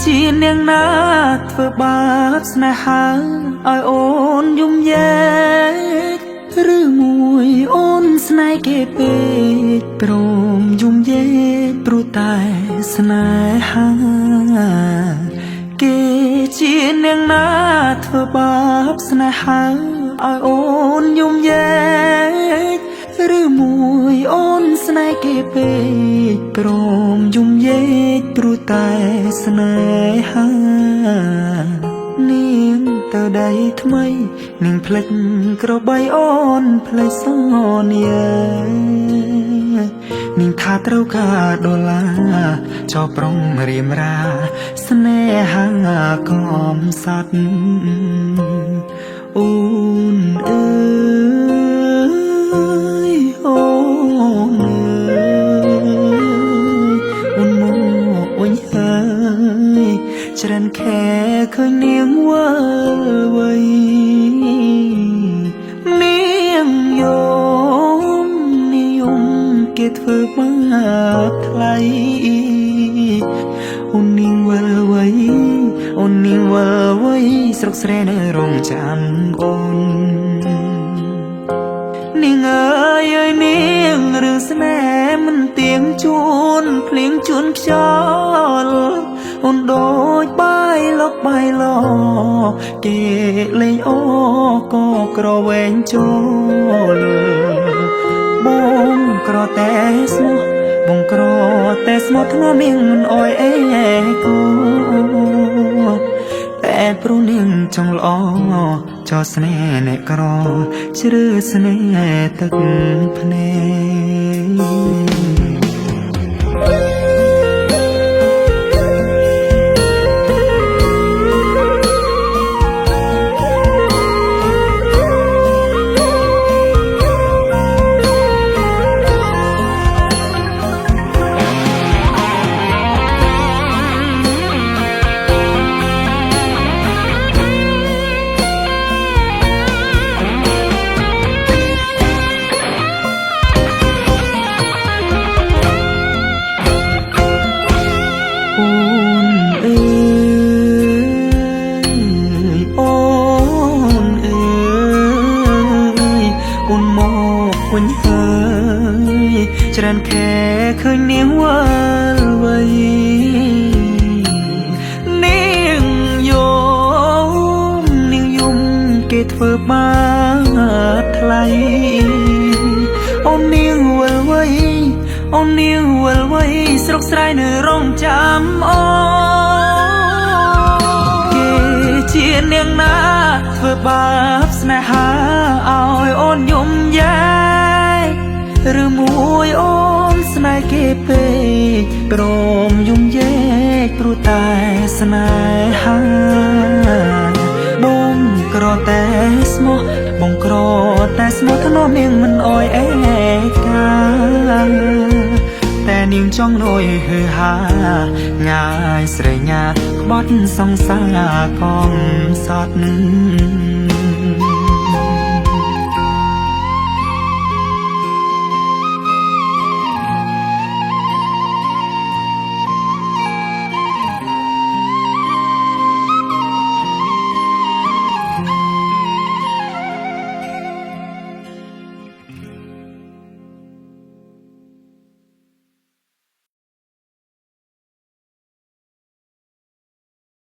ជានាងណាធ្វើបាបស្នេហាឲ្យអូនយំយែកឬមួយអូនស្នេហ៍គេពេកព្រមយំយែកព្រោះតែស្នេហាគេជានាងណាធ្វើបាបស្នេហាឲ្យអូនយំយែកឬមួយអូនស្នេហ៍គេពេកព្រមយំយែកព្រោះតែស្នេហានាងទៅដៃថ្មីនាងផ្លេចក្របីអូនផ្លេចសន្យានាងថាត្រូវការដុល្លារចោប្រុងរៀមរាស្នេហាកំសត់អូនអើយអូនអើយអូនមកវិញហើយច្រើនខែឃើញនាងវើវៃនាងយំនិយមគេធ្វើបាបថ្លៃអូននាងវើវៃអូននាងវើវៃស្រុកស្រែនៅរងចាំអូននាងអើយអើយនាងរឿងស្នេហ៍មិនទៀងជួនភ្លៀងជួនខ្យល់អូនដូចបាយលុកបាយឡគេលេងអូក៏ក្រវែងចូលបងក្រតែស្មោះបងក្រតែស្មោះធ្នមនាងមិនអោយអេគូតែព្រោះនាងចង់ល្អចោស្នេហ៍អ្នកក្រជ្រឿស្នេហ៍ទឹកភ្នែកវិញហើយច្រើនខែឃើញនាងវល់វៃនាងយំគេធ្វើបាបថ្លៃអូននាងវល់វៃអូននាងវល់វៃស្រុកស្រែនៅរងចាំអូគេជានាងណាធ្វើបាបស្នេហាឲ្យអូនយំយែឬមួយអូនស្នេហ៍គេពេកព្រមយំយែកព្រោះតែស្នេហាបងក្រតែស្មោះបងក្រតែស្មោះធ្នមនាងមិនអោយអេកាតែនាងចង់លយហឺហាងាយស្រែញាក្បត់សង្សារកំសត់